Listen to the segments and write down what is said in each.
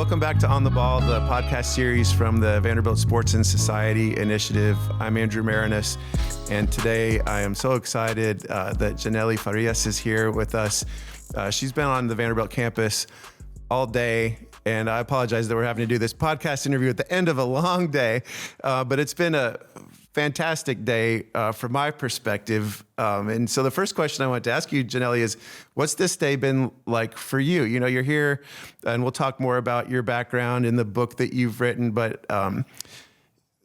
Welcome back to On the Ball, the podcast series from the Vanderbilt Sports and Society Initiative. I'm Andrew Maraniss, and today I am so excited that Janelly Farias is here with us. She's been on the Vanderbilt campus all day, and I apologize that we're having to do this podcast interview at the end of a long day, but it's been a fantastic day from my perspective. And so the first question I want to ask you, Janelly, is what's this day been like for you? You know, you're here and we'll talk more about your background in the book that you've written, but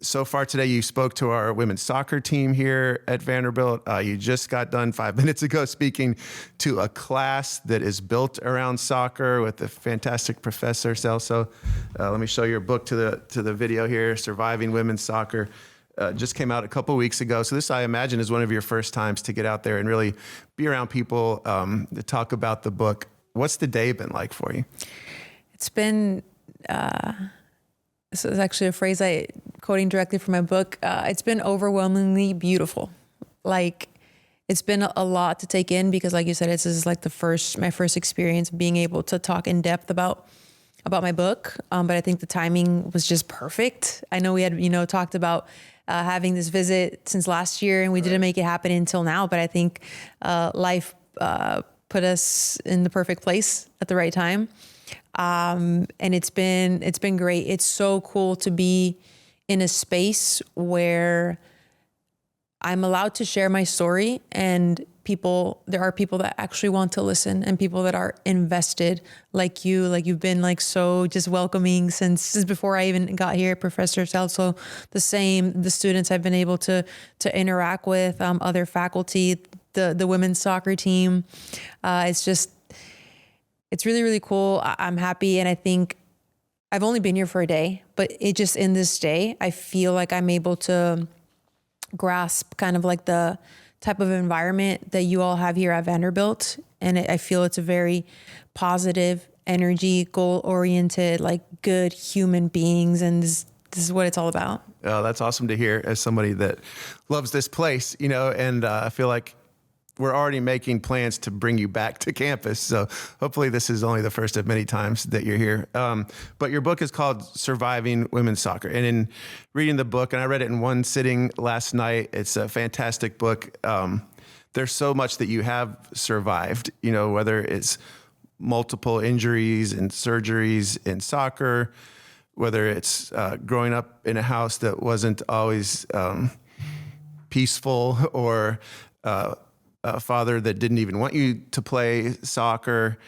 so far today you spoke to our women's soccer team here at Vanderbilt. You just got done 5 minutes ago speaking to a class that is built around soccer with a fantastic professor, Celso. Let me show your book to the video here, Surviving Women's Soccer. Just came out a couple weeks ago. So this, I imagine, is one of your first times to get out there and really be around people to talk about the book. What's the day been like for you? It's been, this is actually a phrase quoting directly from my book. It's been overwhelmingly beautiful. Like, it's been a lot to take in because, like you said, this is like my first experience being able to talk in depth about my book. But I think the timing was just perfect. I know we had, talked about having this visit since last year, and we didn't make it happen until now. But I think life put us in the perfect place at the right time, and it's been great. It's so cool to be in a space where I'm allowed to share my story, and there are people that actually want to listen, and people that are invested like you, like you've been like so just welcoming since before I even got here. Professor Celso, the students I've been able to interact with, other faculty, the women's soccer team. It's really, really cool. I'm happy. And I think I've only been here for a day, but it just in this day, I feel like I'm able to grasp kind of like the type of environment that you all have here at Vanderbilt. And I feel it's a very positive energy, goal-oriented, like good human beings. And this is what it's all about. Oh, that's awesome to hear as somebody that loves this place, and I feel like we're already making plans to bring you back to campus. So hopefully this is only the first of many times that you're here. But your book is called Surviving Women's Soccer. And in reading the book, and I read it in one sitting last night, it's a fantastic book. There's so much that you have survived, whether it's multiple injuries and surgeries in soccer, whether it's growing up in a house that wasn't always peaceful, or a father that didn't even want you to play soccer.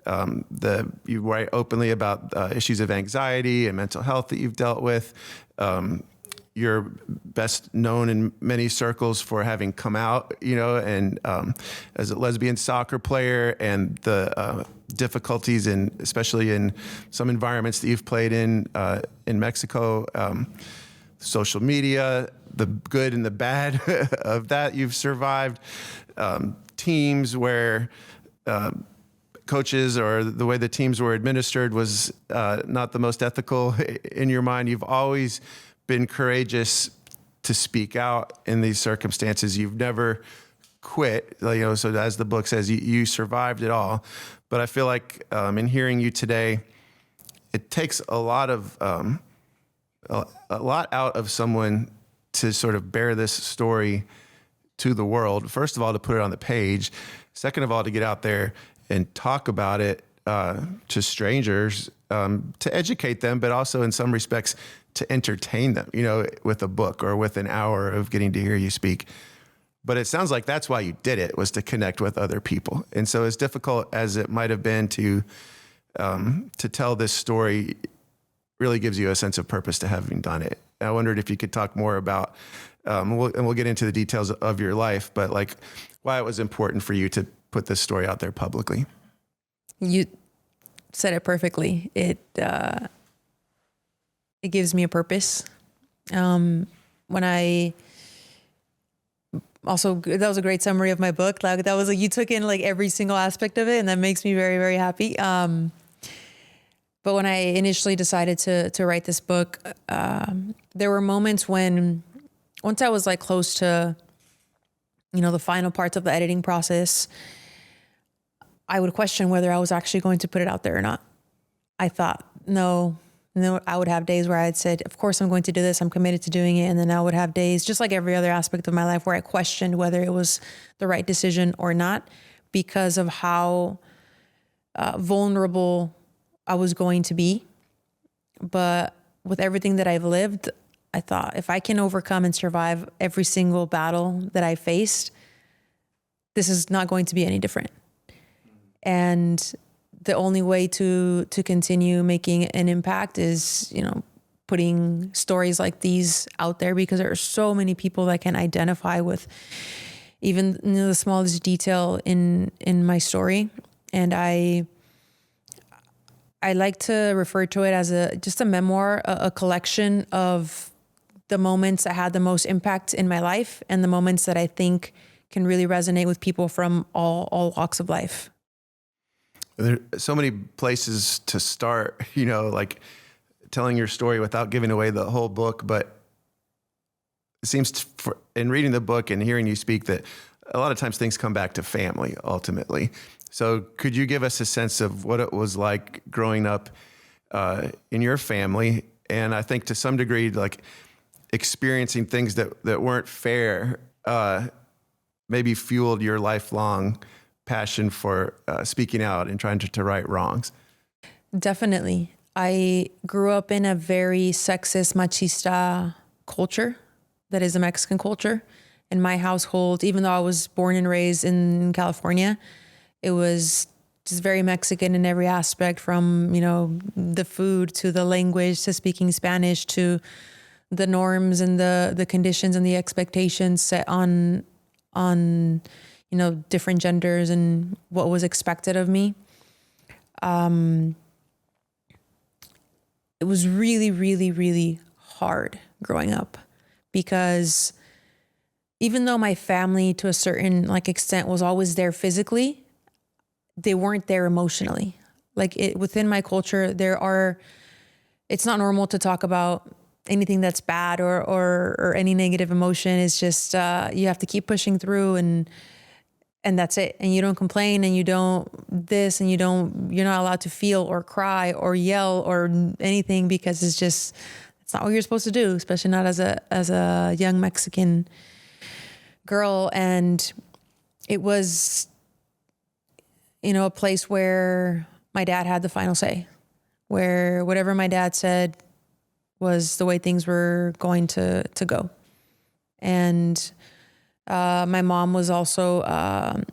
You write openly about issues of anxiety and mental health that you've dealt with. You're best known in many circles for having come out, and as a lesbian soccer player, and the difficulties especially in some environments that you've played in Mexico, social media, the good and the bad of that you've survived, teams where coaches or the way the teams were administered was not the most ethical in your mind. You've always been courageous to speak out in these circumstances. You've never quit, so as the book says, you survived it all. But I feel like in hearing you today, it takes a lot out of someone to sort of bear this story to the world. First of all, to put it on the page. Second of all, to get out there and talk about it to strangers, to educate them, but also in some respects to entertain them, with a book or with an hour of getting to hear you speak. But it sounds like that's why you did it, was to connect with other people. And so as difficult as it might have been to tell this story, really gives you a sense of purpose to having done it. And I wondered if you could talk more about, and we'll get into the details of your life, but like why it was important for you to put this story out there publicly. You said it perfectly. It gives me a purpose. That was a great summary of my book. Like that was like, you took in like every single aspect of it, and that makes me very, very happy. But when I initially decided to write this book, there were moments once I was like close to, the final parts of the editing process, I would question whether I was actually going to put it out there or not. I thought, no, I would have days where I had said, of course I'm going to do this. I'm committed to doing it. And then I would have days, just like every other aspect of my life, where I questioned whether it was the right decision or not because of how vulnerable I was going to be. But with everything that I've lived, I thought if I can overcome and survive every single battle that I faced, this is not going to be any different. And the only way to continue making an impact is, putting stories like these out there, because there are so many people that can identify with even the smallest detail in my story. And I like to refer to it as just a memoir, a collection of the moments that had the most impact in my life and the moments that I think can really resonate with people from all walks of life. There are so many places to start, like telling your story without giving away the whole book. But it seems in reading the book and hearing you speak that a lot of times things come back to family ultimately. So could you give us a sense of what it was like growing up in your family? And I think to some degree, like experiencing things that weren't fair, maybe fueled your lifelong passion for speaking out and trying to right wrongs. Definitely. I grew up in a very sexist, machista culture that is a Mexican culture. In my household, even though I was born and raised in California, it was just very Mexican in every aspect, from, the food to the language to speaking Spanish to the norms and the conditions and the expectations set on different genders and what was expected of me. It was really, really, really hard growing up, because even though my family to a certain extent was always there physically, they weren't there emotionally. Within my culture, it's not normal to talk about anything that's bad or any negative emotion. It's just, you have to keep pushing through and that's it. And you don't complain and you don't this and you're not allowed to feel or cry or yell or anything, because it's not what you're supposed to do, especially not as a young Mexican girl. And it was, a place where my dad had the final say, where whatever my dad said was the way things were going to go. And my mom was also a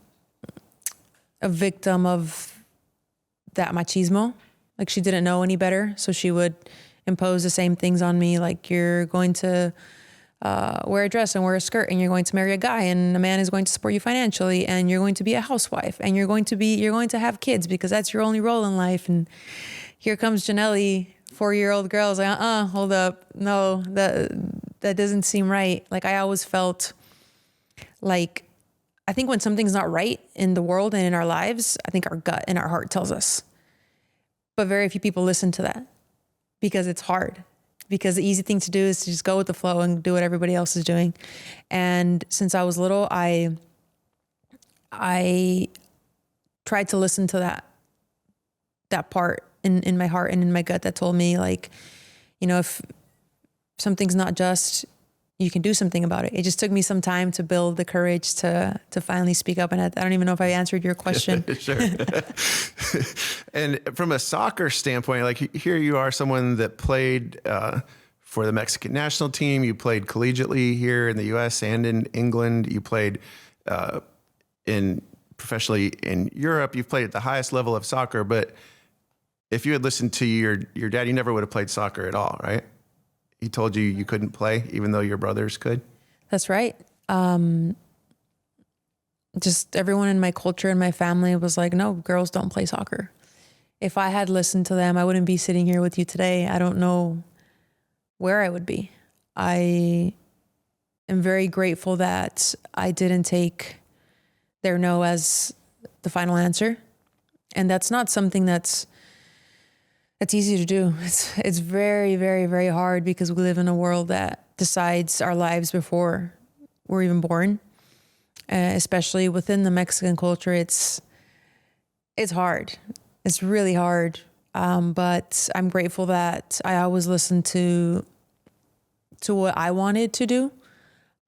victim of that machismo. She didn't know any better, so she would impose the same things on me, like you're going to wear a dress and wear a skirt, and you're going to marry a guy, and a man is going to support you financially, and you're going to be a housewife, and you're going to have kids because that's your only role in life. And here comes Janelly, 4-year-old girl, is like, hold up, no, that doesn't seem right. I always felt like, I think when something's not right in the world and in our lives, I think our gut and our heart tells us. But very few people listen to that, because it's hard. Because the easy thing to do is to just go with the flow and do what everybody else is doing. And since I was little, I tried to listen to that part in my heart and in my gut that told me, if something's not just, you can do something about it. It just took me some time to build the courage to finally speak up. And I don't even know if I answered your question. Sure. And from a soccer standpoint, here you are, someone that played for the Mexican national team. You played collegiately here in the U.S. and in England. You played professionally in Europe. You've played at the highest level of soccer. But if you had listened to your dad, you never would have played soccer at all, right? He told you couldn't play, even though your brothers could? That's right. Just everyone in my culture and my family was like, no, girls don't play soccer. If I had listened to them, I wouldn't be sitting here with you today. I don't know where I would be. I am very grateful that I didn't take their no as the final answer. And that's not something that's easy to do. It's very, very, very hard, because we live in a world that decides our lives before we're even born. Especially within the Mexican culture, it's hard. It's really hard. But I'm grateful that I always listened to what I wanted to do.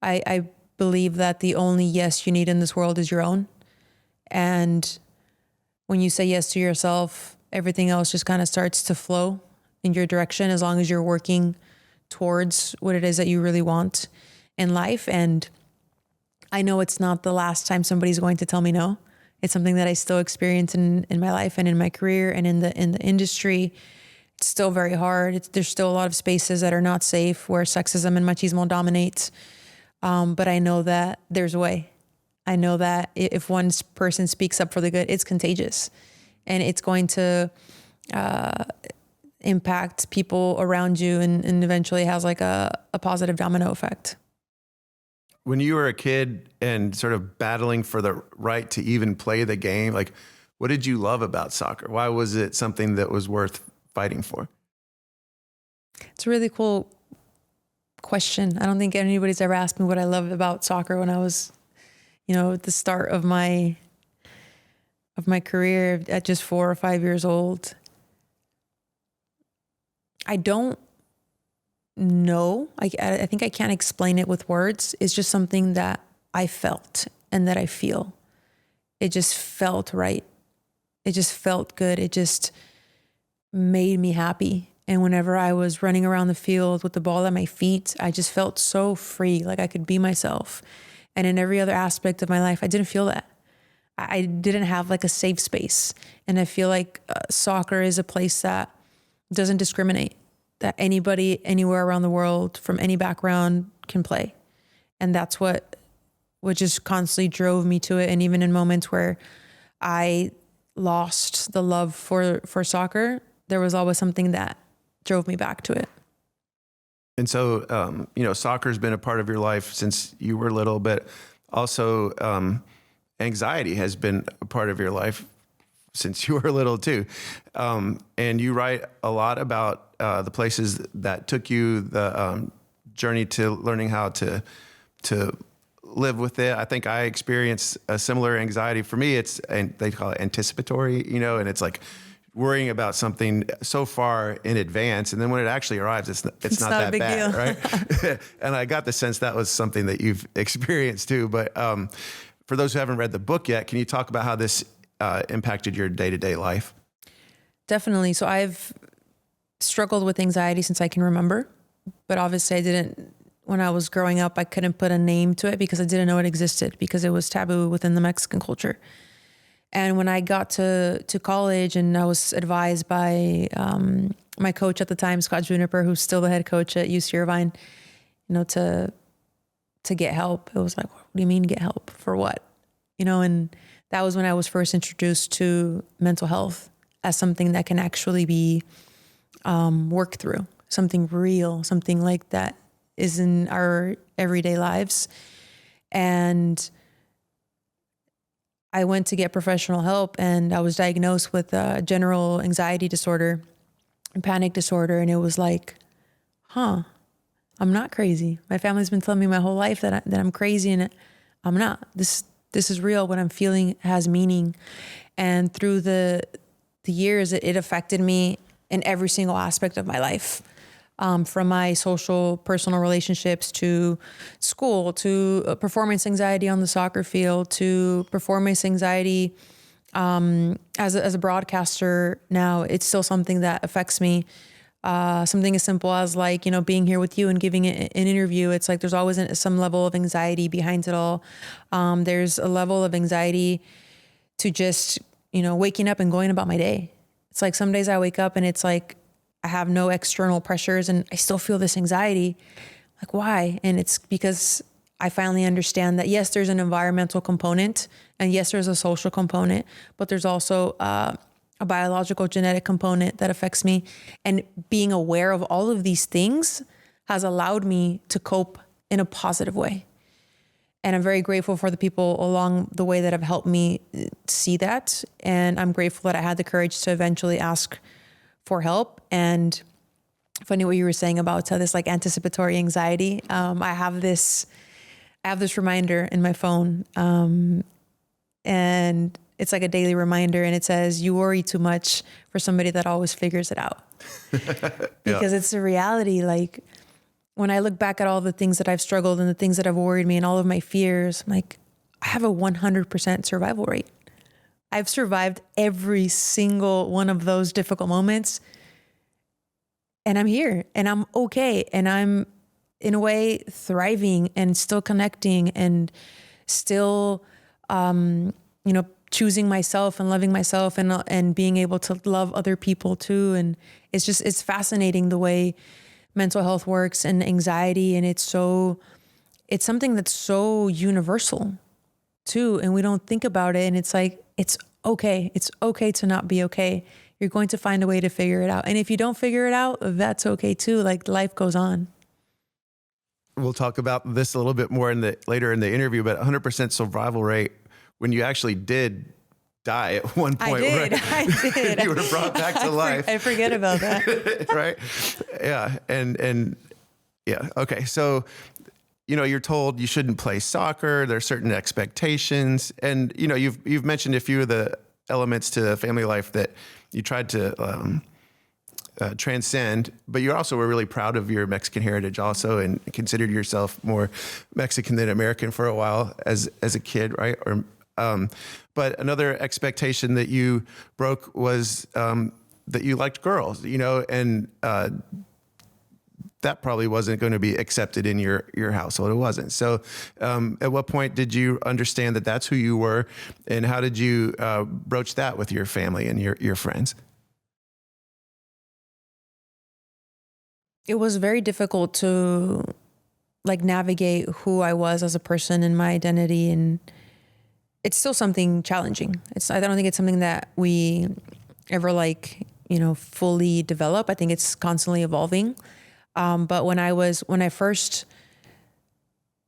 I believe that the only yes you need in this world is your own. And when you say yes to yourself, everything else just kind of starts to flow in your direction, as long as you're working towards what it is that you really want in life. And I know it's not the last time somebody's going to tell me no. It's something that I still experience in my life and in my career and in the industry. It's still very hard. There's still a lot of spaces that are not safe where sexism and machismo dominates. But I know that there's a way. I know that if one person speaks up for the good, it's contagious, and it's going to impact people around you, and eventually has like a positive domino effect. When you were a kid and sort of battling for the right to even play the game, like, what did you love about soccer? Why was it something that was worth fighting for? It's a really cool question. I don't think anybody's ever asked me what I loved about soccer when I was, at the start of my career at just 4 or 5 years old. I don't know. I think I can't explain it with words. It's just something that I felt and that I feel. It just felt right. It just felt good. It just made me happy. And whenever I was running around the field with the ball at my feet, I just felt so free, like I could be myself. And in every other aspect of my life, I didn't feel that. I didn't have like a safe space. And I feel like soccer is a place that doesn't discriminate, that anybody anywhere around the world from any background can play. And that's what just constantly drove me to it. And even in moments where I lost the love for soccer, there was always something that drove me back to it. And so, soccer's been a part of your life since you were little, but also anxiety has been a part of your life since you were little too. And you write a lot about the places that took you, the journey to learning how to live with it. I think I experienced a similar anxiety. For me, they call it anticipatory, and it's like worrying about something so far in advance, and then when it actually arrives, it's not that bad, deal. Right? And I got the sense that was something that you've experienced too. But for those who haven't read the book yet, can you talk about how this impacted your day-to-day life? Definitely. So I've struggled with anxiety since I can remember, but obviously when I was growing up, I couldn't put a name to it because I didn't know it existed, because it was taboo within the Mexican culture. And when I got to college, and I was advised by my coach at the time, Scott Juniper, who's still the head coach at UC Irvine, to get help. It was like, what do you mean get help? For what? And that was when I was first introduced to mental health as something that can actually be worked through, something real, something like that is in our everyday lives. And I went to get professional help, and I was diagnosed with general anxiety disorder and panic disorder. And it was like, I'm not crazy. My family's been telling me my whole life that I'm crazy, and I'm not. This is real. What I'm feeling has meaning. And through the years, it affected me in every single aspect of my life. From my social, personal relationships, to school, to performance anxiety on the soccer field, to performance anxiety as a broadcaster. Now, it's still something that affects me. Something as simple as being here with you and giving an interview. It's like there's always some level of anxiety behind it all. There's a level of anxiety to just, waking up and going about my day. It's like some days I wake up and it's like I have no external pressures and I still feel this anxiety. Like, why? And it's because I finally understand that, yes, there's an environmental component, and yes, there's a social component, but there's also a biological genetic component that affects me. And being aware of all of these things has allowed me to cope in a positive way. And I'm very grateful for the people along the way that have helped me see that. And I'm grateful that I had the courage to eventually ask for help. And funny what you were saying about this like anticipatory anxiety. I have this reminder in my phone. And it's like a daily reminder, and it says, you worry too much for somebody that always figures it out. Because it's a reality. Like when I look back at all the things that I've struggled and the things that have worried me and all of my fears, I'm like, I have a 100% survival rate. I've survived every single one of those difficult moments, and I'm here and I'm okay. And I'm in a way thriving and still connecting and still, choosing myself and loving myself and being able to love other people too. And it's fascinating the way mental health works and anxiety. And it's something that's so universal too. And we don't think about it. And it's like, it's okay. It's okay to not be okay. You're going to find a way to figure it out. And if you don't figure it out, that's okay too. Like life goes on. We'll talk about this a little bit more later in the interview, but 100% survival rate when you actually did die at one point. I did. You were brought back to life. I forget about that. Right? Yeah. And yeah. Okay. So, you're told you shouldn't play soccer. There's certain expectations. And, you've mentioned a few of the elements to family life that you tried to transcend, but you also were really proud of your Mexican heritage also, and considered yourself more Mexican than American for a while as a kid, right? But another expectation that you broke was that you liked girls, and that probably wasn't going to be accepted in your household. It wasn't. So at what point did you understand that that's who you were, and how did you broach that with your family and your friends? It was very difficult to navigate who I was as a person and my identity. And it's still something challenging. I don't think it's something that we ever fully develop. I think it's constantly evolving. But when I first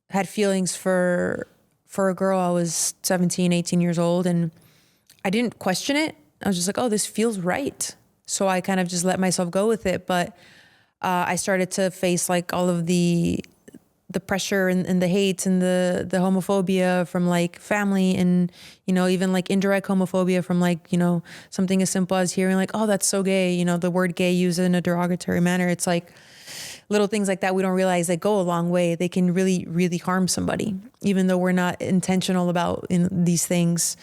had feelings for a girl, I was 17, 18 years old, and I didn't question it. I was just like, oh, this feels right. So I kind of just let myself go with it. But I started to face all of the pressure and the hate and the homophobia from family, and even indirect homophobia from something as simple as hearing oh, that's so gay, the word gay used in a derogatory manner. It's little things like that we don't realize that go a long way. They can really, really harm somebody, even though we're not intentional about these things.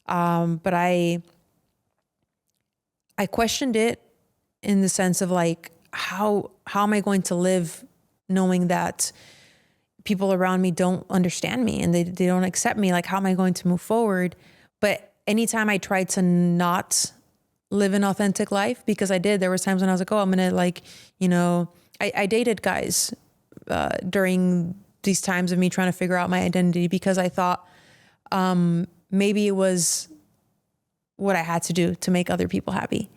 But I questioned it in the sense of how am I going to live knowing that people around me don't understand me and they don't accept me? How am I going to move forward? But anytime I tried to not live an authentic life, because there was times when I was oh, I'm going to I dated guys during these times of me trying to figure out my identity, because I thought maybe it was what I had to do to make other people happy.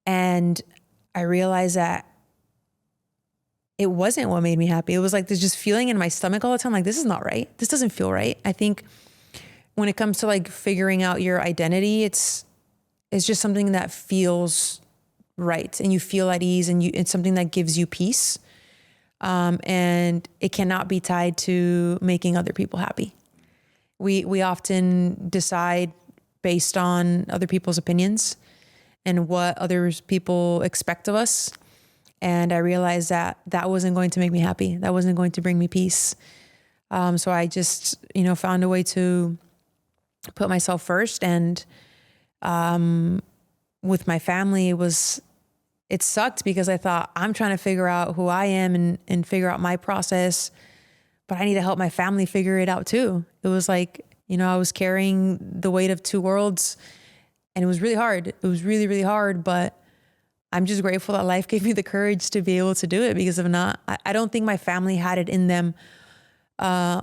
And I realized that it wasn't what made me happy. It was there's just feeling in my stomach all the time. This is not right. This doesn't feel right. I think when it comes to figuring out your identity, it's just something that feels right, and you feel at ease, and it's something that gives you peace. And it cannot be tied to making other people happy. We often decide based on other people's opinions and what other people expect of us. And I realized that wasn't going to make me happy. That wasn't going to bring me peace. So I just, found a way to put myself first. And with my family, it sucked, because I thought, I'm trying to figure out who I am and figure out my process, but I need to help my family figure it out too. It was I was carrying the weight of two worlds, and it was really hard. It was really, really hard, but I'm just grateful that life gave me the courage to be able to do it, because if not, I don't think my family had it in them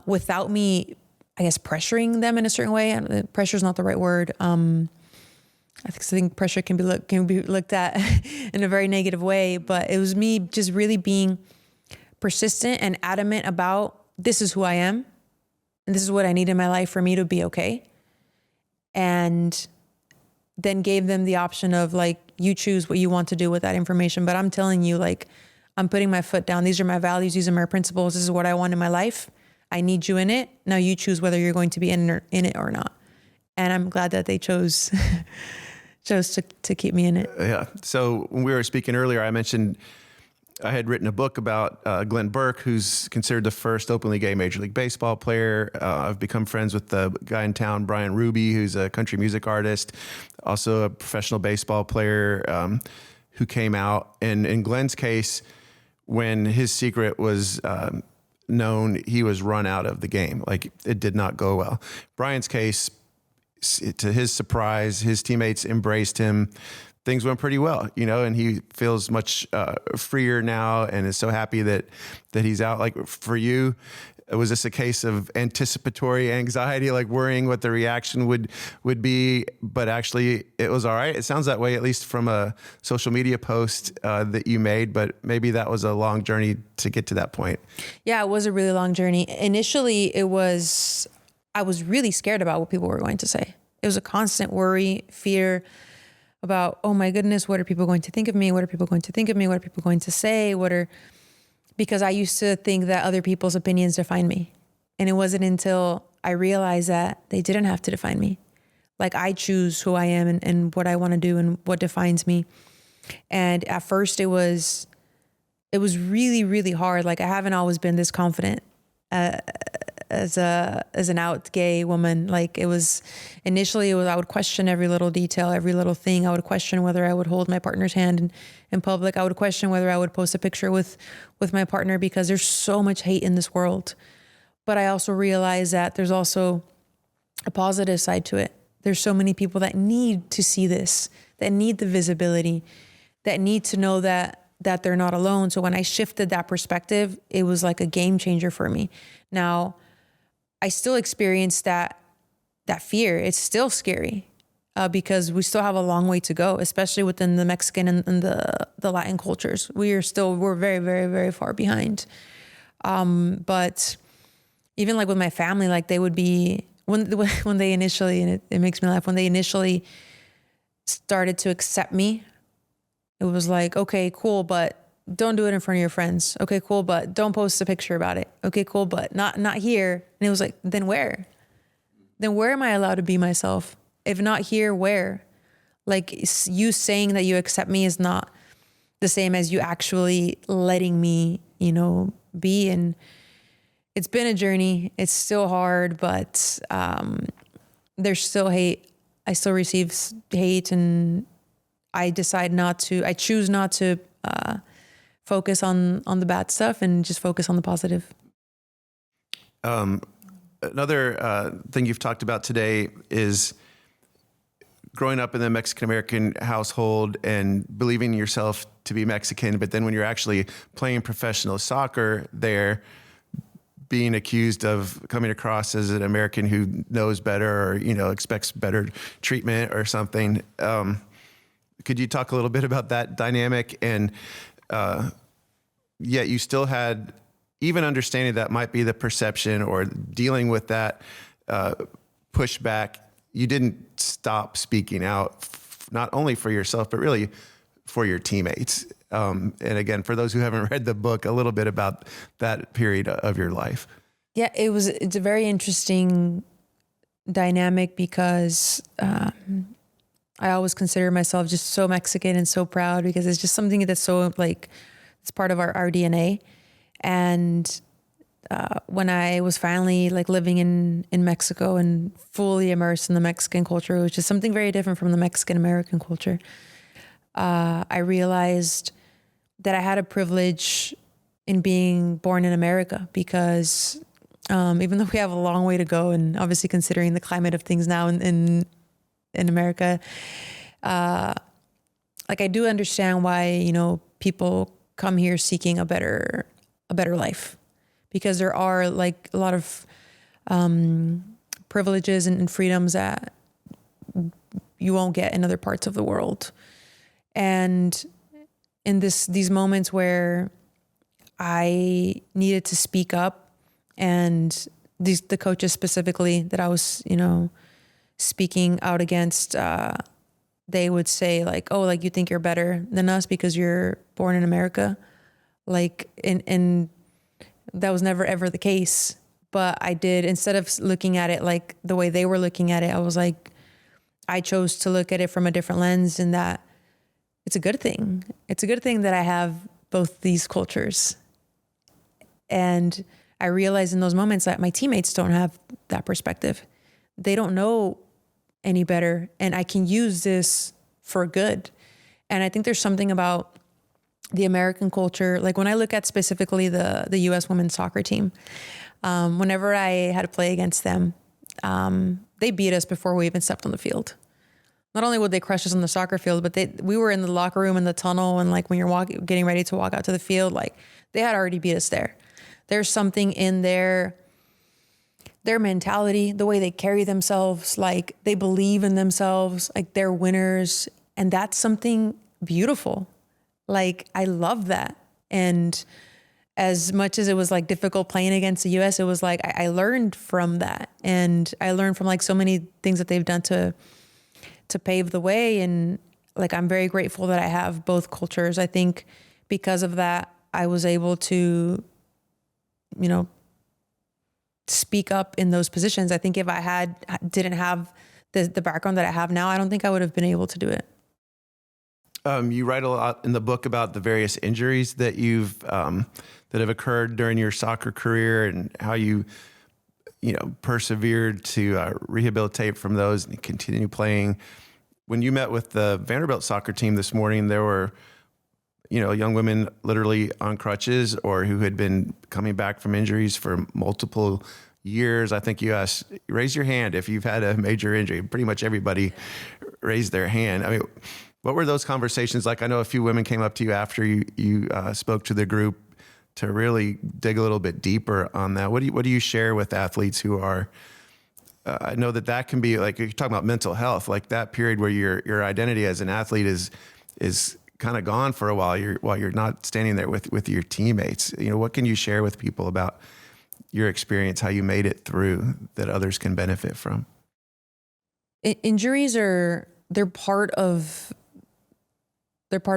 without me, I guess, pressuring them in a certain way. Pressure is not the right word. I think pressure can be looked at in a very negative way, but it was me just really being persistent and adamant about, this is who I am, and this is what I need in my life for me to be okay. And then gave them the option of you choose what you want to do with that information. But I'm telling you, I'm putting my foot down. These are my values. These are my principles. This is what I want in my life. I need you in it. Now you choose whether you're going to be in it or not. And I'm glad that they chose to keep me in it. Yeah. So when we were speaking earlier, I mentioned I had written a book about Glenn Burke, who's considered the first openly gay Major League Baseball player. I've become friends with the guy in town, Brian Ruby, who's a country music artist, also a professional baseball player who came out. And in Glenn's case, when his secret was known, he was run out of the game. Like, it did not go well. Brian's case, to his surprise, his teammates embraced him. Things went pretty well, and he feels much freer now and is so happy that he's out. Like, for you, was this a case of anticipatory anxiety, like worrying what the reaction would be, but actually it was all right? It sounds that way, at least from a social media post that you made, but maybe that was a long journey to get to that point. Yeah, it was a really long journey. Initially, I was really scared about what people were going to say. It was a constant worry, fear about, oh my goodness, what are people going to think of me? What are people going to think of me? What are people going to say? Because I used to think that other people's opinions define me. And it wasn't until I realized that they didn't have to define me. Like, I choose who I am and what I want to do and what defines me. And at first it was really, really hard. Like, I haven't always been this confident as an out gay woman. Like, initially I would question every little detail, every little thing. I would question whether I would hold my partner's hand in public. I would question whether I would post a picture with my partner, because there's so much hate in this world. But I also realized that there's also a positive side to it. There's so many people that need to see this, that need the visibility, that need to know that they're not alone. So when I shifted that perspective, it was like a game changer for me. Now, I still experience that fear. It's still scary because we still have a long way to go, especially within the Mexican and the Latin cultures. We're very, very, very far behind. But even like with my family, like they would be, when they initially, and it makes me laugh, when they initially started to accept me, it was like, okay, cool, but don't do it in front of your friends. Okay, cool, but don't post a picture about it. Okay, cool, but not here. And it was like, then where? Then where am I allowed to be myself? If not here, where? Like, you saying that you accept me is not the same as you actually letting me, be. And it's been a journey. It's still hard, but there's still hate. I still receive hate, and I choose not to focus on the bad stuff and just focus on the positive. Another thing you've talked about today is growing up in the Mexican-American household and believing yourself to be Mexican, but then when you're actually playing professional soccer there, being accused of coming across as an American who knows better or, expects better treatment or something. Could you talk a little bit about that dynamic? And yet you still had, even understanding that might be the perception or dealing with that pushback, you didn't stop speaking out, not only for yourself, but really for your teammates. And again, for those who haven't read the book, a little bit about that period of your life. Yeah, it's a very interesting dynamic because I always consider myself just so Mexican and so proud, because it's just something that's so it's part of our DNA. And when I was finally living in Mexico and fully immersed in the Mexican culture, which is something very different from the Mexican American culture, I realized that I had a privilege in being born in America, because even though we have a long way to go, and obviously considering the climate of things now in America, I do understand why, people come here seeking a better life, because there are a lot of privileges and freedoms that you won't get in other parts of the world. And in these moments where I needed to speak up, and the coaches specifically that I was, speaking out against, they would say you think you're better than us because you're born in America. And that was never ever the case. But I did, instead of looking at it like the way they were looking at it, I was like, I chose to look at it from a different lens, and that it's a good thing. It's a good thing that I have both these cultures. And I realized in those moments that my teammates don't have that perspective. They don't know any better, and I can use this for good. And I think there's something about the American culture. Like when I look at specifically the U.S. women's soccer team, whenever I had to play against them, they beat us before we even stepped on the field. Not only would they crush us on the soccer field, but we were in the locker room in the tunnel, and like when you're getting ready to walk out to the field, like they had already beat us there. There's something in their mentality, the way they carry themselves, like they believe in themselves, like they're winners, and that's something beautiful. Like I love that. And as much as it was like difficult playing against the US, it was like I learned from that, and I learned from like so many things that they've done to pave the way. And like, I'm very grateful that I have both cultures. I think because of that, I was able to, speak up in those positions. I think if I didn't have the background that I have now, I don't think I would have been able to do it. You write a lot in the book about the various injuries that you've, that have occurred during your soccer career, and how you persevered to rehabilitate from those and continue playing. When you met with the Vanderbilt soccer team this morning, there were, young women literally on crutches, or who had been coming back from injuries for multiple years. I think you asked, raise your hand if you've had a major injury. Pretty much everybody raised their hand. I mean, what were those conversations like? I know a few women came up to you after you spoke to the group to really dig a little bit deeper on that. What do you share with athletes who are, I know that can be like, you're talking about mental health, like that period where your identity as an athlete is kind of gone for a while, while you're not standing there with your teammates. What can you share with people about your experience, how you made it through, that others can benefit from? Injuries they're part of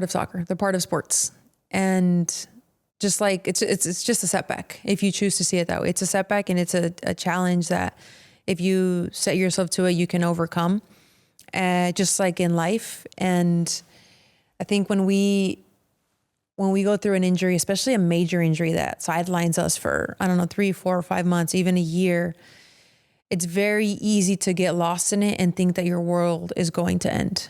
soccer. They're part of sports. And just like, it's just a setback. If you choose to see it that way, it's a setback, and it's a challenge that if you set yourself to it, you can overcome, just like in life. And I think when we go through an injury, especially a major injury that sidelines us for, 3, 4, or 5 months, even a year, it's very easy to get lost in it and think that your world is going to end.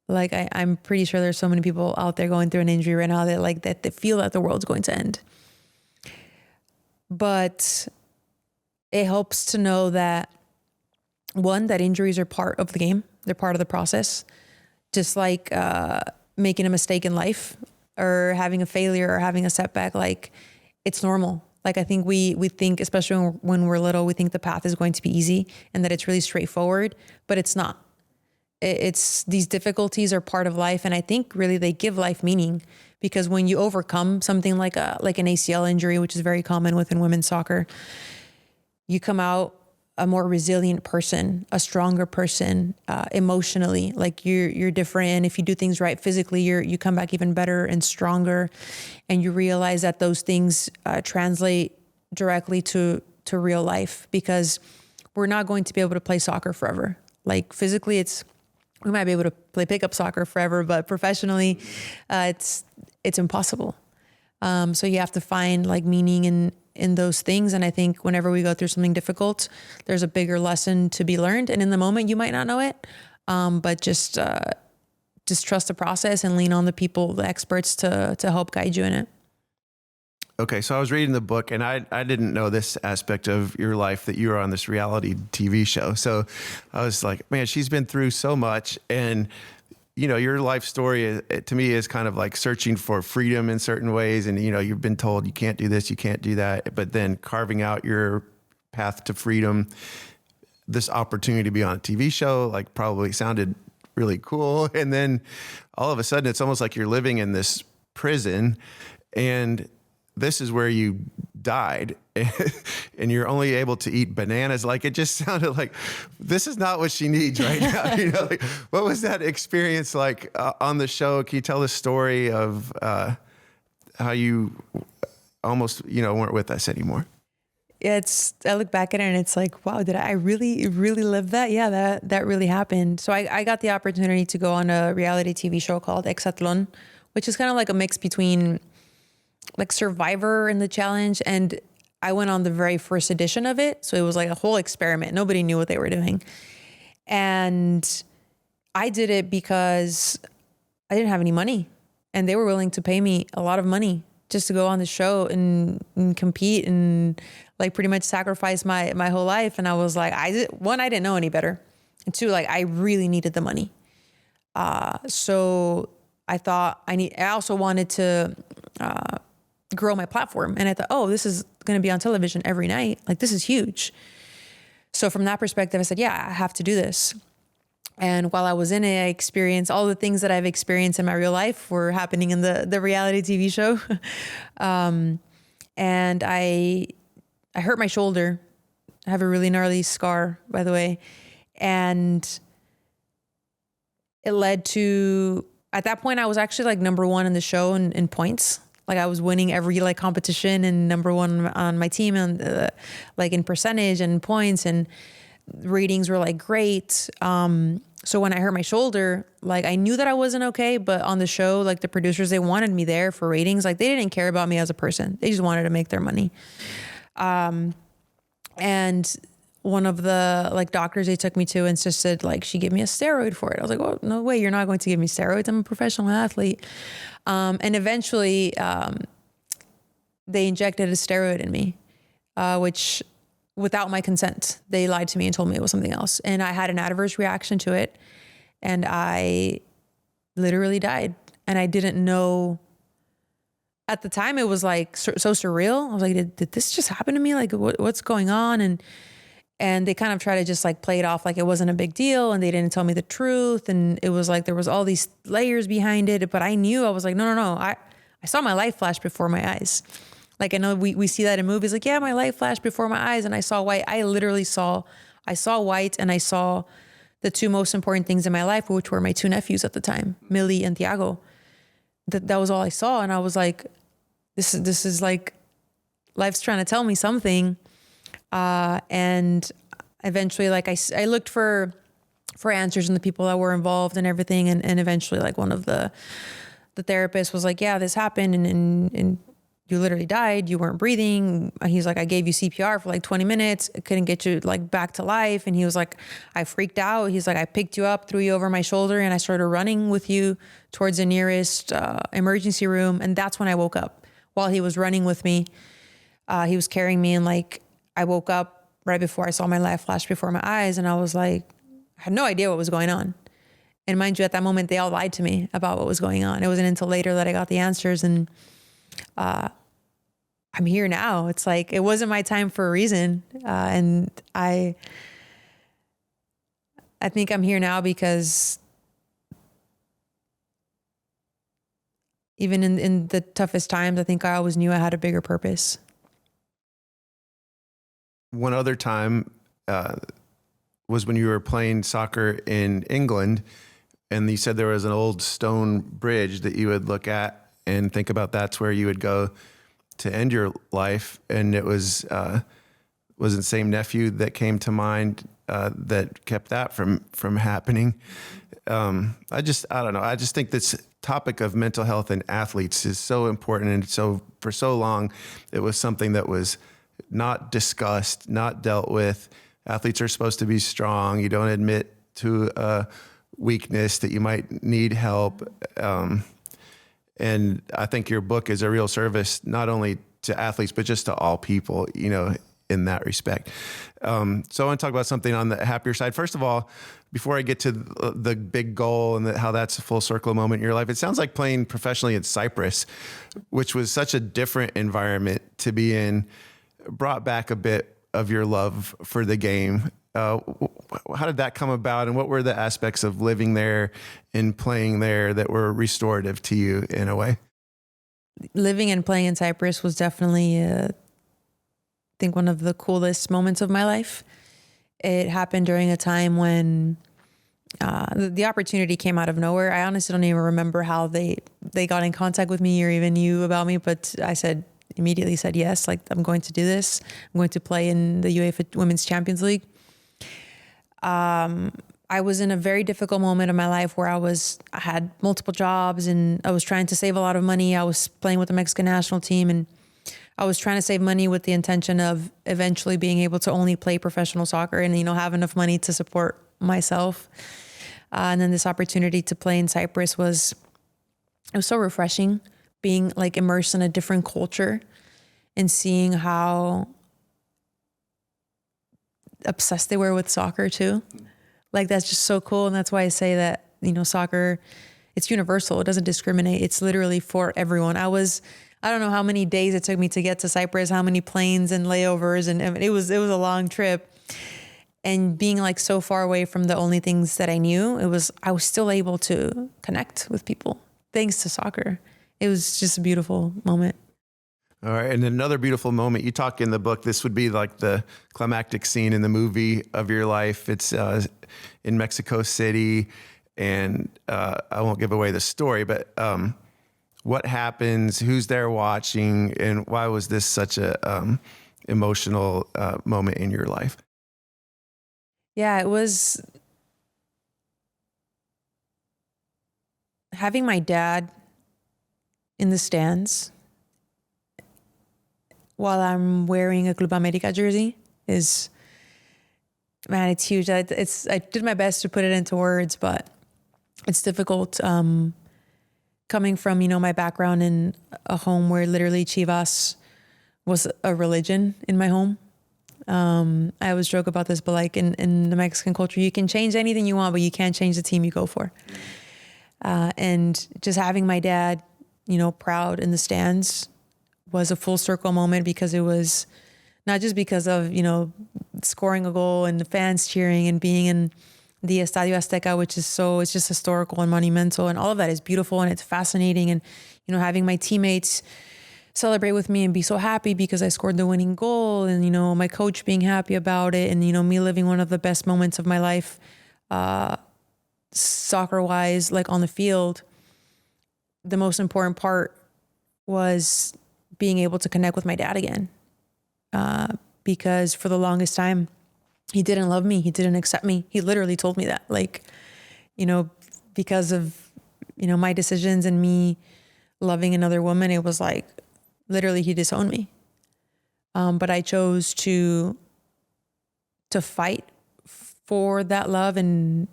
Like I'm pretty sure there's so many people out there going through an injury right now that they feel that the world's going to end. But it helps to know that, one, that injuries are part of the game. They're part of the process. Just like making a mistake in life, or having a failure, or having a setback, like it's normal. Like I think we think, especially when we're little, we think the path is going to be easy and that it's really straightforward, but it's not. It's these difficulties are part of life. And I think really they give life meaning, because when you overcome something like an ACL injury, which is very common within women's soccer, you come out a more resilient person, a stronger person, emotionally. Like you're different. And if you do things right physically, you come back even better and stronger. And you realize that those things translate directly to real life, because we're not going to be able to play soccer forever. Like physically, we might be able to play pickup soccer forever, but professionally, it's impossible. So you have to find like meaning in those things. And I think whenever we go through something difficult, there's a bigger lesson to be learned. And in the moment, you might not know it, but just trust the process and lean on the experts to help guide you in it. Okay, so I was reading the book, and I didn't know this aspect of your life, that you were on this reality TV show. So I was like, man, she's been through so much. And, your life story to me is kind of like searching for freedom in certain ways. And, you've been told you can't do this, you can't do that, but then carving out your path to freedom. This opportunity to be on a TV show, like, probably sounded really cool. And then all of a sudden, it's almost like you're living in this prison, and this is where you died, and you're only able to eat bananas. Like, it just sounded like this is not what she needs right now. Like, what was that experience like on the show? Can you tell the story of how you almost, weren't with us anymore? I look back at it and it's like, wow, did I really live that? Yeah, that really happened. So I got the opportunity to go on a reality TV show called Exatlon, which is kind of like a mix between like Survivor and The Challenge. And I went on the very first edition of it. So it was like a whole experiment. Nobody knew what they were doing. And I did it because I didn't have any money and they were willing to pay me a lot of money just to go on the show and compete and like pretty much sacrifice my whole life. And I was like, one, I didn't know any better. And two, like I really needed the money. So I thought I also wanted to grow my platform. And I thought, oh, this is going to be on television every night. Like this is huge. So from that perspective, I said, yeah, I have to do this. And while I was in it, I experienced all the things that I've experienced in my real life were happening in the reality TV show. And I hurt my shoulder. I have a really gnarly scar, by the way. And it led to, at that point, I was actually like number one in the show in points. Like I was winning every like competition and number one on my team and like in percentage and points, and ratings were like great. So when I hurt my shoulder, like I knew that I wasn't okay, but on the show, like the producers, they wanted me there for ratings. Like they didn't care about me as a person. They just wanted to make their money. And one of the like doctors they took me to insisted like she gave me a steroid for it. I was like, oh, no way, you're not going to give me steroids. I'm a professional athlete. And eventually they injected a steroid in me, which without my consent, they lied to me and told me it was something else. And I had an adverse reaction to it. And I literally died. And I didn't know at the time. It was like so surreal. I was like, did this just happen to me? Like what's going on? And they kind of try to just like play it off like it wasn't a big deal. And they didn't tell me the truth. And it was like, there was all these layers behind it, but I knew. I was like, no. I saw my life flash before my eyes. Like I know we see that in movies, like, yeah, my life flashed before my eyes and I saw white. I literally saw white, and I saw the two most important things in my life, which were my two nephews at the time, Millie and Thiago. That was all I saw. And I was like, this is like, life's trying to tell me something. And eventually like I looked for answers in the people that were involved and everything. And eventually like one of the therapists was like, yeah, this happened and you literally died. You weren't breathing. He's like, I gave you CPR for like 20 minutes. I couldn't get you like back to life. And he was like, I freaked out. He's like, I picked you up, threw you over my shoulder, and I started running with you towards the nearest emergency room. And that's when I woke up. While he was running with me, he was carrying me, and like I woke up right before I saw my life flash before my eyes. And I was like, I had no idea what was going on. And mind you, at that moment, they all lied to me about what was going on. It wasn't until later that I got the answers. And I'm here now. It's like, it wasn't my time for a reason. And I think I'm here now because even in the toughest times, I think I always knew I had a bigger purpose. One other time was when you were playing soccer in England, and you said there was an old stone bridge that you would look at and think about that's where you would go to end your life. And it was the same nephew that came to mind that kept that from happening. I don't know. I just think this topic of mental health in athletes is so important. And so for so long, it was something that was not discussed, not dealt with. Athletes are supposed to be strong. You don't admit to a weakness that you might need help. And I think your book is a real service, not only to athletes, but just to all people, in that respect. So I want to talk about something on the happier side. First of all, before I get to the big goal and how that's a full circle moment in your life, it sounds like playing professionally in Cyprus, which was such a different environment to be in, brought back a bit of your love for the game. How did that come about, and what were the aspects of living there and playing there that were restorative to you in a way? Living and playing in Cyprus was definitely, I think, one of the coolest moments of my life. It happened during a time when the opportunity came out of nowhere. I honestly don't even remember how they got in contact with me or even knew about me, but I said, immediately said yes, like I'm going to do this. I'm going to play in the UEFA Women's Champions League. I was in a very difficult moment of my life where I had multiple jobs and I was trying to save a lot of money. I was playing with the Mexican national team and I was trying to save money with the intention of eventually being able to only play professional soccer and, have enough money to support myself. And then this opportunity to play in Cyprus it was so refreshing, being like immersed in a different culture and seeing how obsessed they were with soccer too. Like, that's just so cool. And that's why I say that, soccer, it's universal. It doesn't discriminate. It's literally for everyone. I don't know how many days it took me to get to Cyprus, how many planes and layovers. And it was a long trip. And being like so far away from the only things that I knew, I was still able to connect with people thanks to soccer. It was just a beautiful moment. All right. And another beautiful moment, you talk in the book, this would be like the climactic scene in the movie of your life. It's in Mexico City. And I won't give away the story, but what happens, who's there watching, and why was this such a emotional moment in your life? Yeah, it was having my dad in the stands while I'm wearing a Club America jersey it's huge. I did my best to put it into words, but it's difficult. Coming from, my background in a home where literally Chivas was a religion in my home. I always joke about this, but like in the Mexican culture, you can change anything you want, but you can't change the team you go for. And just having my dad, proud in the stands was a full circle moment, because it was not just because of, scoring a goal and the fans cheering and being in the Estadio Azteca, which is it's just historical and monumental, and all of that is beautiful and it's fascinating. And, having my teammates celebrate with me and be so happy because I scored the winning goal, and, my coach being happy about it, and, me living one of the best moments of my life, soccer wise, like on the field. The most important part was being able to connect with my dad again. Because for the longest time, he didn't love me. He didn't accept me. He literally told me that, because of, my decisions and me loving another woman, it was like, literally he disowned me. But I chose to fight for that love and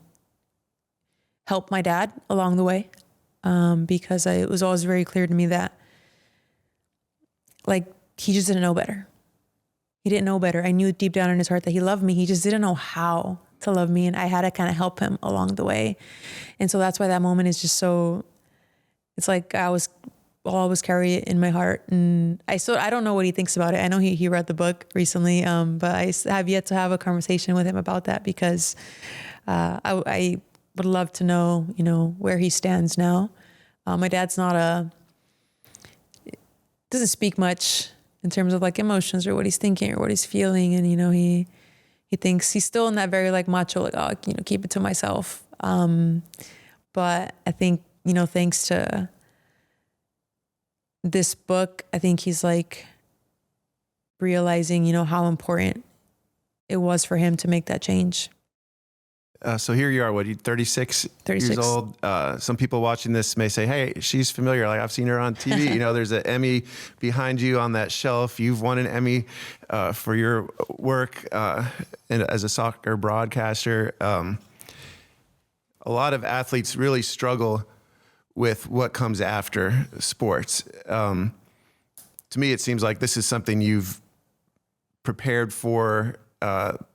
help my dad along the way. Because it was always very clear to me that, he just didn't know better. He didn't know better. I knew deep down in his heart that he loved me. He just didn't know how to love me. And I had to kind of help him along the way. And so that's why that moment is just so, it's like I'll always carry it in my heart. And I don't know what he thinks about it. I know he read the book recently, but I have yet to have a conversation with him about that, because I would love to know, where he stands now. My dad's doesn't speak much in terms of like emotions or what he's thinking or what he's feeling. And, he thinks he's still in that very like macho, keep it to myself. But I think, thanks to this book, I think he's like realizing, how important it was for him to make that change. So here you are, what, you 36 years old. Some people watching this may say, hey, she's familiar. Like, I've seen her on TV. There's an Emmy behind you on that shelf. You've won an Emmy for your work as a soccer broadcaster. A lot of athletes really struggle with what comes after sports. To me, it seems like this is something you've prepared for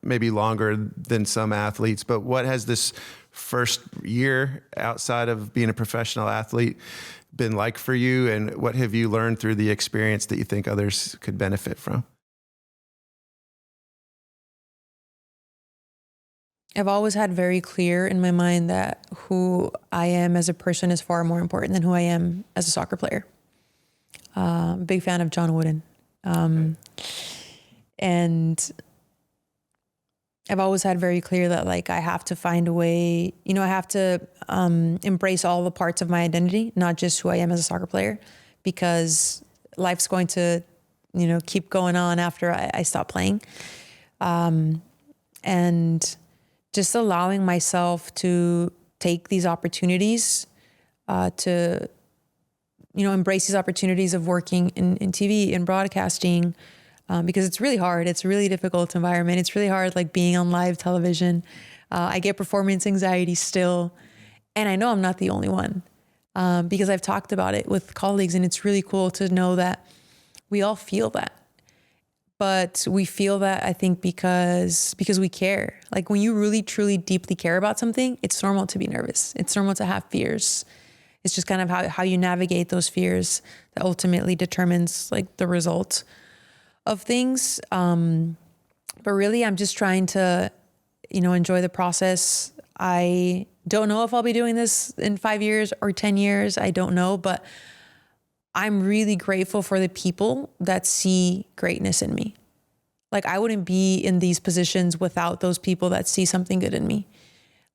maybe longer than some athletes, but what has this first year outside of being a professional athlete been like for you, and what have you learned through the experience that you think others could benefit from? I've always had very clear in my mind that who I am as a person is far more important than who I am as a soccer player. Big fan of John Wooden. And I've always had very clear that like I have to find a way, I have to embrace all the parts of my identity, not just who I am as a soccer player, because life's going to keep going on after I stopped playing. And just allowing myself to take these opportunities, to, embrace these opportunities of working in TV and broadcasting, because it's really hard. It's a really difficult environment. It's really hard, like being on live television. I get performance anxiety still. And I know I'm not the only one, because I've talked about it with colleagues, and it's really cool to know that we all feel that. But we feel that, I think, because we care. Like when you really, truly, deeply care about something, it's normal to be nervous. It's normal to have fears. It's just kind of how you navigate those fears that ultimately determines like the result of things. But really, I'm just trying to, enjoy the process. I don't know if I'll be doing this in 5 years or 10 years. I don't know, but I'm really grateful for the people that see greatness in me. Like I wouldn't be in these positions without those people that see something good in me.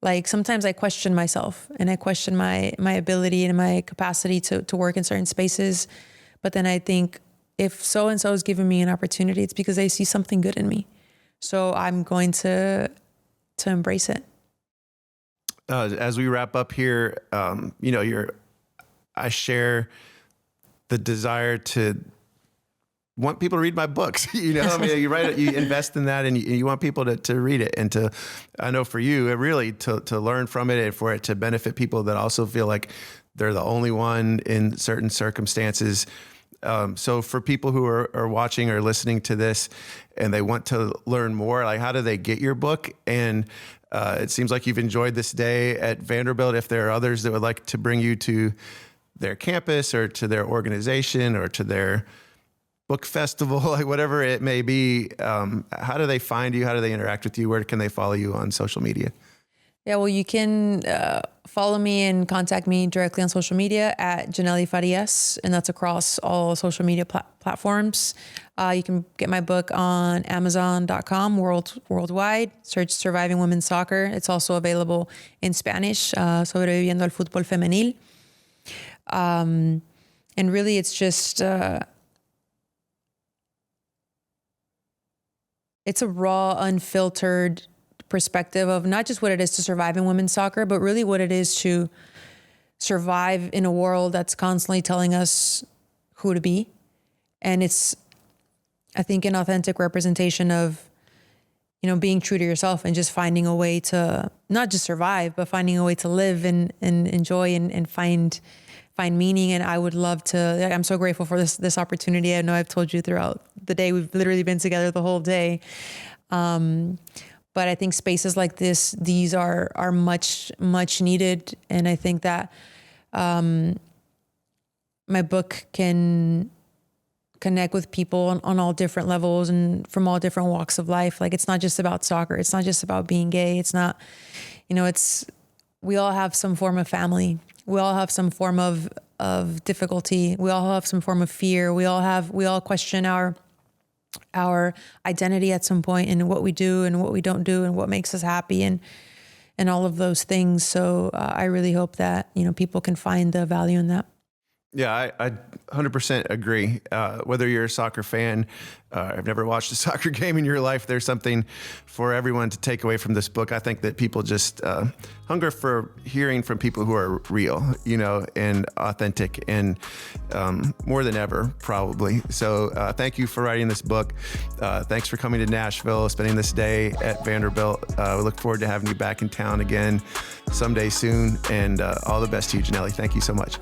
Like sometimes I question myself and I question my ability and my capacity to work in certain spaces. But then I think if so-and-so is giving me an opportunity, it's because they see something good in me. So I'm going to embrace it. As we wrap up here, I share the desire to want people to read my books. You write it, you invest in that, and you want people to read it, and I know for you, really to learn from it and for it to benefit people that also feel like they're the only one in certain circumstances. So for people who are watching or listening to this and they want to learn more, like how do they get your book? And it seems like you've enjoyed this day at Vanderbilt. If there are others that would like to bring you to their campus or to their organization or to their book festival, like whatever it may be, how do they find you? How do they interact with you? Where can they follow you on social media? Yeah, well, you can follow me and contact me directly on social media at Janelly Farias, and that's across all social media platforms. You can get my book on Amazon.com worldwide. Search Surviving Women's Soccer. It's also available in Spanish, Sobreviviendo al Fútbol Femenil. And really, it's just, it's a raw, unfiltered perspective of not just what it is to survive in women's soccer, but really what it is to survive in a world that's constantly telling us who to be. And it's, I think, an authentic representation of, being true to yourself and just finding a way to not just survive, but finding a way to live and enjoy and find meaning. And I would love to, I'm so grateful for this opportunity. I know I've told you throughout the day, we've literally been together the whole day. But I think spaces like these are much, much needed. And I think that my book can connect with people on all different levels and from all different walks of life. Like, it's not just about soccer. It's not just about being gay. It's not, we all have some form of family. We all have some form of difficulty. We all have some form of fear. We all question our identity at some point, and what we do and what we don't do and what makes us happy and all of those things. So I really hope that, people can find the value in that. Yeah, I 100% agree. Whether you're a soccer fan, I've never watched a soccer game in your life, there's something for everyone to take away from this book. I think that people just hunger for hearing from people who are real, and authentic, and more than ever, probably. So thank you for writing this book. Thanks for coming to Nashville, spending this day at Vanderbilt. We look forward to having you back in town again someday soon. And all the best to you, Janelly. Thank you so much.